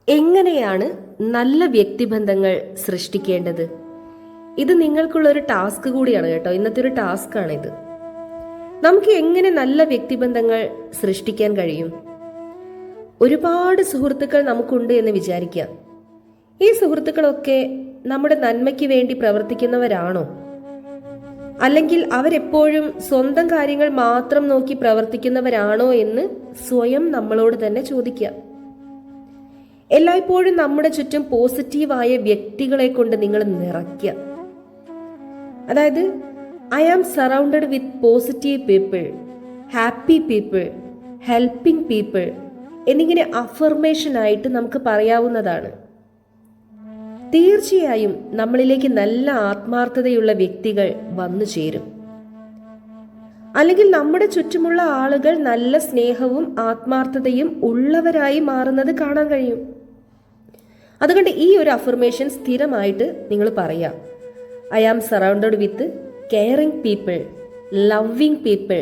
എങ്ങനെയാണ് നല്ല വ്യക്തിബന്ധങ്ങൾ സൃഷ്ടിക്കേണ്ടത്? ഇത് നിങ്ങൾക്കുള്ള ഒരു ടാസ്ക് കൂടിയാണ് കേട്ടോ. ഇന്നത്തെ ഒരു ടാസ്ക് ആണിത്. നമുക്ക് എങ്ങനെ നല്ല വ്യക്തിബന്ധങ്ങൾ സൃഷ്ടിക്കാൻ കഴിയും? ഒരുപാട് സുഹൃത്തുക്കൾ നമുക്കുണ്ട് എന്ന് വിചാരിക്കാം. ഈ സുഹൃത്തുക്കളൊക്കെ നമ്മുടെ നന്മയ്ക്ക് വേണ്ടി പ്രവർത്തിക്കുന്നവരാണോ? അല്ലെങ്കിൽ അവരെപ്പോഴും സ്വന്തം കാര്യങ്ങൾ മാത്രം നോക്കി പ്രവർത്തിക്കുന്നവരാണോ എന്ന് സ്വയം നമ്മളോട് തന്നെ ചോദിക്കാം. എല്ലായ്പ്പോഴും നമ്മുടെ ചുറ്റും പോസിറ്റീവായ വ്യക്തികളെ കൊണ്ട് നിങ്ങൾ നിറയ്ക്കുക. അതായത് I am surrounded with positive people, happy people, helping people എന്നിങ്ങനെ അഫർമേഷനായിട്ട് നമുക്ക് പറയാവുന്നതാണ്. തീർച്ചയായും നമ്മളിലേക്ക് നല്ല ആത്മാർത്ഥതയുള്ള വ്യക്തികൾ വന്നു ചേരും. അല്ലെങ്കിൽ നമ്മുടെ ചുറ്റുമുള്ള ആളുകൾ നല്ല സ്നേഹവും ആത്മാർത്ഥതയും ഉള്ളവരായി മാറുന്നത് കാണാൻ കഴിയും. അതുകൊണ്ട് ഈ ഒരു അഫർമേഷൻ സ്ഥിരമായിട്ട് നിങ്ങൾ പറയാം. I am surrounded with caring people, loving people.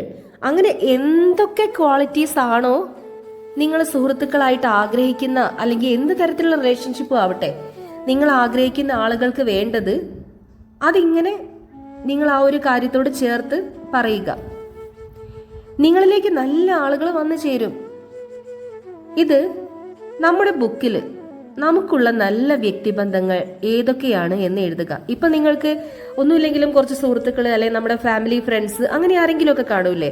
അങ്ങനെ എന്തൊക്കെ ക്വാളിറ്റീസ് ആണോ നിങ്ങൾ സുഹൃത്തുക്കളായിട്ട് ആഗ്രഹിക്കുന്ന, അല്ലെങ്കിൽ എന്ത് തരത്തിലുള്ള റിലേഷൻഷിപ്പും ആവട്ടെ നിങ്ങൾ ആഗ്രഹിക്കുന്ന ആളുകൾക്ക് വേണ്ടത്, അതിങ്ങനെ നിങ്ങൾ ആ ഒരു കാര്യത്തോട് ചേർത്ത് പറയുക. നിങ്ങളിലേക്ക് നല്ല ആളുകൾ വന്നു ചേരും. ഇത് നമ്മുടെ ബുക്കിൽ നമുക്കുള്ള നല്ല വ്യക്തിബന്ധങ്ങൾ ഏതൊക്കെയാണ് എന്ന് എഴുതുക. ഇപ്പൊ നിങ്ങൾക്ക് ഒന്നുമില്ലെങ്കിലും കുറച്ച് സുഹൃത്തുക്കൾ, അല്ലെങ്കിൽ നമ്മുടെ ഫാമിലി, ഫ്രണ്ട്സ്, അങ്ങനെ ആരെങ്കിലും ഒക്കെ കാണൂലേ?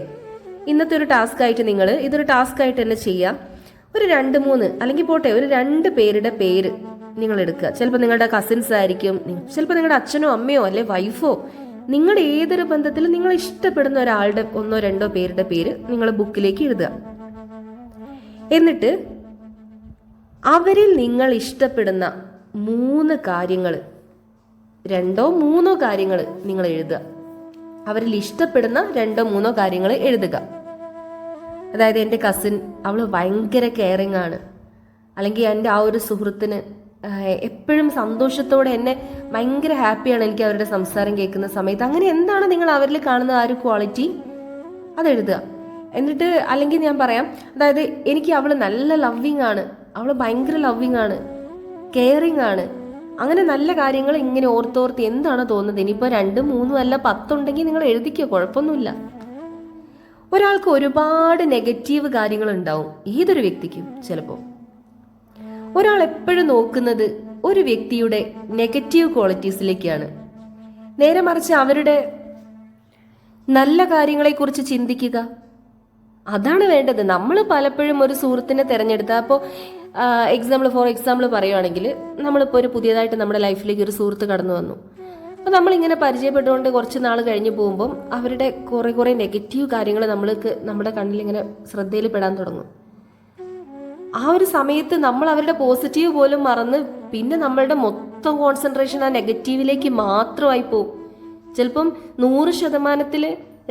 ഇന്നത്തെ ഒരു ടാസ്ക് ആയിട്ട് നിങ്ങൾ ഇതൊരു ടാസ്ക് ആയിട്ട് തന്നെ ചെയ്യാം. ഒരു 2-3 അല്ലെങ്കിൽ പോട്ടെ ഒരു 2 പേരുടെ പേര് നിങ്ങൾ എടുക്കുക. ചിലപ്പോൾ നിങ്ങളുടെ കസിൻസ് ആയിരിക്കും, ചിലപ്പോൾ നിങ്ങളുടെ അച്ഛനോ അമ്മയോ അല്ലെ വൈഫോ, നിങ്ങളുടെ ഏതൊരു ബന്ധത്തിലും നിങ്ങൾ ഇഷ്ടപ്പെടുന്ന ഒരാളുടെ 1-2 പേരുടെ പേര് നിങ്ങൾ ബുക്കിലേക്ക് എഴുതുക. എന്നിട്ട് അവരിൽ നിങ്ങൾ ഇഷ്ടപ്പെടുന്ന 3 കാര്യങ്ങൾ, 2-3 കാര്യങ്ങൾ നിങ്ങൾ എഴുതുക. അവരിൽ ഇഷ്ടപ്പെടുന്ന 2-3 കാര്യങ്ങൾ എഴുതുക. അതായത് എൻ്റെ കസിൻ, അവൾ ഭയങ്കര കെയറിങ് ആണ്, അല്ലെങ്കിൽ എൻ്റെ ആ ഒരു സുഹൃത്തിന് എപ്പോഴും സന്തോഷത്തോടെ എന്നെ ഭയങ്കര ഹാപ്പിയാണ് എനിക്ക് അവരുടെ സംസാരം കേൾക്കുന്ന സമയത്ത്. അങ്ങനെ എന്താണ് നിങ്ങൾ അവരിൽ കാണുന്ന ആ ഒരു ക്വാളിറ്റി, അതെഴുതുക. എന്നിട്ട് അല്ലെങ്കിൽ ഞാൻ പറയാം, അതായത് എനിക്ക് അവൾ നല്ല ലവ്വിങ് ആണ്, അവൾ ഭയങ്കര ലവ്വിങ് ആണ്, കെയറിങ് ആണ്, അങ്ങനെ നല്ല കാര്യങ്ങൾ ഇങ്ങനെ ഓർത്തോർത്ത് എന്താണ് തോന്നുന്നത്. ഇനിയിപ്പോൾ 2-3 അല്ല 10 ഉണ്ടെങ്കിൽ നിങ്ങൾ എഴുതിക്കോ, കുഴപ്പമൊന്നുമില്ല. ഒരാൾക്ക് ഒരുപാട് നെഗറ്റീവ് കാര്യങ്ങൾ ഉണ്ടാവും, ഏതൊരു വ്യക്തിക്കും. ചിലപ്പോൾ ഒരാൾ എപ്പോഴും നോക്കുന്നത് ഒരു വ്യക്തിയുടെ നെഗറ്റീവ് ക്വാളിറ്റീസിലേക്കാണ്. നേരെ മറിച്ച് അവരുടെ നല്ല കാര്യങ്ങളെക്കുറിച്ച് ചിന്തിക്കുക, അതാണ് വേണ്ടത്. നമ്മൾ പലപ്പോഴും ഒരു സുഹൃത്തിനെ തിരഞ്ഞെടുത്താൽ, അപ്പോൾ ഫോർ എക്സാമ്പിൾ പറയുവാണെങ്കിൽ, നമ്മളിപ്പോൾ ഒരു പുതിയതായിട്ട് നമ്മുടെ ലൈഫിലേക്ക് ഒരു സുഹൃത്ത് കടന്നു വന്നു. അപ്പോൾ നമ്മളിങ്ങനെ പരിചയപ്പെട്ടുകൊണ്ട് കുറച്ച് നാൾ കഴിഞ്ഞ് പോകുമ്പം അവരുടെ കുറേ നെഗറ്റീവ് കാര്യങ്ങൾ നമ്മുടെ കണ്ണിലിങ്ങനെ ശ്രദ്ധയിൽ പെടാൻ തുടങ്ങും. ആ ഒരു സമയത്ത് നമ്മൾ അവരുടെ പോസിറ്റീവ് പോലും മറന്ന് പിന്നെ നമ്മളുടെ മൊത്തം കോൺസെൻട്രേഷൻ ആ നെഗറ്റീവിലേക്ക് മാത്രമായി പോകും. ചിലപ്പം 100%-ൽ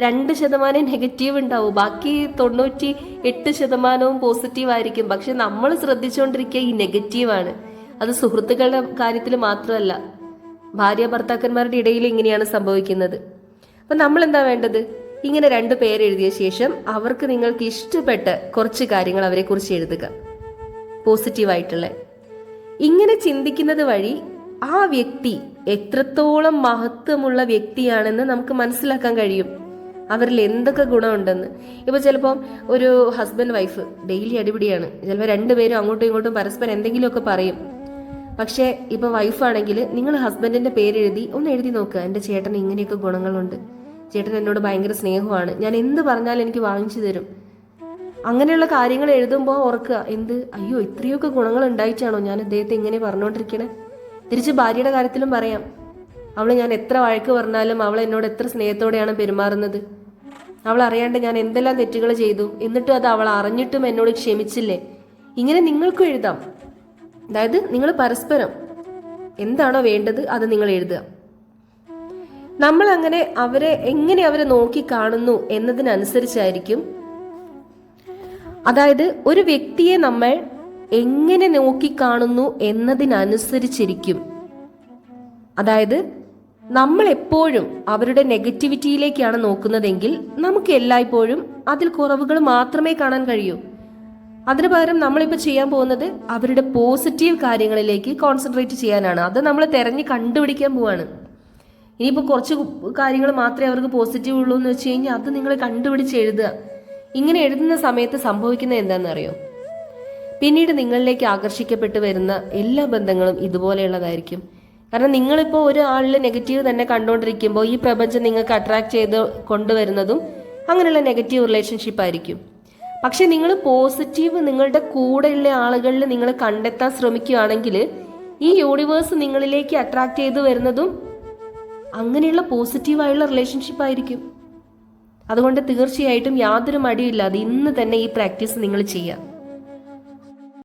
2% നെഗറ്റീവ് ഉണ്ടാവും, ബാക്കി 98% പോസിറ്റീവ് ആയിരിക്കും. പക്ഷെ നമ്മൾ ശ്രദ്ധിച്ചുകൊണ്ടിരിക്കുക ഈ നെഗറ്റീവാണ്. അത് സുഹൃത്തുക്കളുടെ കാര്യത്തിൽ മാത്രമല്ല, ഭാര്യ ഭർത്താക്കന്മാരുടെ ഇടയിൽ ഇങ്ങനെയാണ് സംഭവിക്കുന്നത്. അപ്പം നമ്മൾ എന്താ വേണ്ടത്? ഇങ്ങനെ 2 പേര് എഴുതിയ ശേഷം അവർക്ക് നിങ്ങൾക്ക് ഇഷ്ടപ്പെട്ട കുറച്ച് കാര്യങ്ങൾ അവരെ കുറിച്ച് എഴുതുക, പോസിറ്റീവായിട്ടുള്ള. ഇങ്ങനെ ചിന്തിക്കുന്നത് വഴി ആ വ്യക്തി എത്രത്തോളം മഹത്വമുള്ള വ്യക്തിയാണെന്ന് നമുക്ക് മനസ്സിലാക്കാൻ കഴിയും, അവരിൽ എന്തൊക്കെ ഗുണമുണ്ടെന്ന്. ഇപ്പൊ ചിലപ്പം ഒരു ഹസ്ബൻഡ് വൈഫ് ഡെയിലി അടിപിടിയാണ്, ചിലപ്പോൾ 2 പേരും അങ്ങോട്ടും ഇങ്ങോട്ടും പരസ്പരം എന്തെങ്കിലുമൊക്കെ പറയും. പക്ഷെ ഇപ്പൊ വൈഫാണെങ്കിൽ നിങ്ങൾ ഹസ്ബൻഡിന്റെ പേര് ഒന്ന് എഴുതി നോക്കുക. എൻ്റെ ചേട്ടന് ഇങ്ങനെയൊക്കെ ഗുണങ്ങളുണ്ട്, ചേട്ടൻ എന്നോട് ഭയങ്കര സ്നേഹമാണ്, ഞാൻ എന്ത് പറഞ്ഞാലും എനിക്ക് വാങ്ങിച്ചു തരും. അങ്ങനെയുള്ള കാര്യങ്ങൾ എഴുതുമ്പോൾ ഓർക്കുക, അയ്യോ ഇത്രയൊക്കെ ഗുണങ്ങൾ ഉണ്ടായിട്ടാണോ ഞാൻ അദ്ദേഹത്തെ ഇങ്ങനെ പറഞ്ഞുകൊണ്ടിരിക്കണേ. തിരിച്ച് ഭാര്യയുടെ കാര്യത്തിലും പറയാം, ഞാൻ എത്ര വഴക്ക് പറഞ്ഞാലും അവൾ എന്നോട് എത്ര സ്നേഹത്തോടെയാണ് പെരുമാറുന്നത്. അവൾ അറിയാണ്ട് ഞാൻ എന്തെല്ലാം തെറ്റുകൾ ചെയ്തു, എന്നിട്ടും അത് അവൾ അറിഞ്ഞിട്ടും എന്നോട് ക്ഷമിച്ചില്ലേ. ഇങ്ങനെ നിങ്ങൾക്കും എഴുതാം. അതായത് നിങ്ങൾ പരസ്പരം എന്താണോ വേണ്ടത് അത് നിങ്ങൾ എഴുതുക. നമ്മൾ അങ്ങനെ എങ്ങനെ അവരെ നോക്കി കാണുന്നു എന്നതിനനുസരിച്ചായിരിക്കും, അതായത് ഒരു വ്യക്തിയെ നമ്മൾ എങ്ങനെ നോക്കിക്കാണുന്നു എന്നതിനനുസരിച്ചിരിക്കും. അതായത് നമ്മൾ എപ്പോഴും അവരുടെ നെഗറ്റിവിറ്റിയിലേക്കാണ് നോക്കുന്നതെങ്കിൽ നമുക്ക് എല്ലായ്പ്പോഴും അതിൽ കുറവുകൾ മാത്രമേ കാണാൻ കഴിയൂ. അതിനു പകരം നമ്മളിപ്പോൾ ചെയ്യാൻ പോകുന്നത് അവരുടെ പോസിറ്റീവ് കാര്യങ്ങളിലേക്ക് കോൺസെൻട്രേറ്റ് ചെയ്യാനാണ്. അത് നമ്മൾ തിരഞ്ഞ് കണ്ടുപിടിക്കാൻ പോവാണ്. ഇനിയിപ്പോൾ കുറച്ച് കാര്യങ്ങൾ മാത്രമേ അവർക്ക് പോസിറ്റീവ് ഉള്ളൂ എന്ന് വെച്ച് കഴിഞ്ഞാൽ അത് നിങ്ങൾ കണ്ടുപിടിച്ച് എഴുതുക. ഇങ്ങനെ എഴുതുന്ന സമയത്ത് സംഭവിക്കുന്നത് എന്താണെന്നറിയോ? പിന്നീട് നിങ്ങളിലേക്ക് ആകർഷിക്കപ്പെട്ട് വരുന്ന എല്ലാ ബന്ധങ്ങളും ഇതുപോലെയുള്ളതായിരിക്കും. കാരണം നിങ്ങളിപ്പോൾ ഒരാളിൽ നെഗറ്റീവ് തന്നെ കണ്ടുകൊണ്ടിരിക്കുമ്പോൾ ഈ പ്രപഞ്ചം നിങ്ങൾക്ക് അട്രാക്ട് ചെയ്ത് കൊണ്ടുവരുന്നതും അങ്ങനെയുള്ള നെഗറ്റീവ് റിലേഷൻഷിപ്പ് ആയിരിക്കും. പക്ഷെ നിങ്ങൾ പോസിറ്റീവ് നിങ്ങളുടെ കൂടെയുള്ള ആളുകളിൽ നിങ്ങൾ കണ്ടെത്താൻ ശ്രമിക്കുകയാണെങ്കിൽ ഈ യൂണിവേഴ്സ് നിങ്ങളിലേക്ക് അട്രാക്ട് ചെയ്ത് വരുന്നതും അങ്ങനെയുള്ള പോസിറ്റീവായുള്ള റിലേഷൻഷിപ്പ് ആയിരിക്കും. അതുകൊണ്ട് തീർച്ചയായിട്ടും യാതൊരു മടിയില്ലാതെ ഇന്ന് തന്നെ ഈ പ്രാക്ടീസ് നിങ്ങൾ ചെയ്യുക.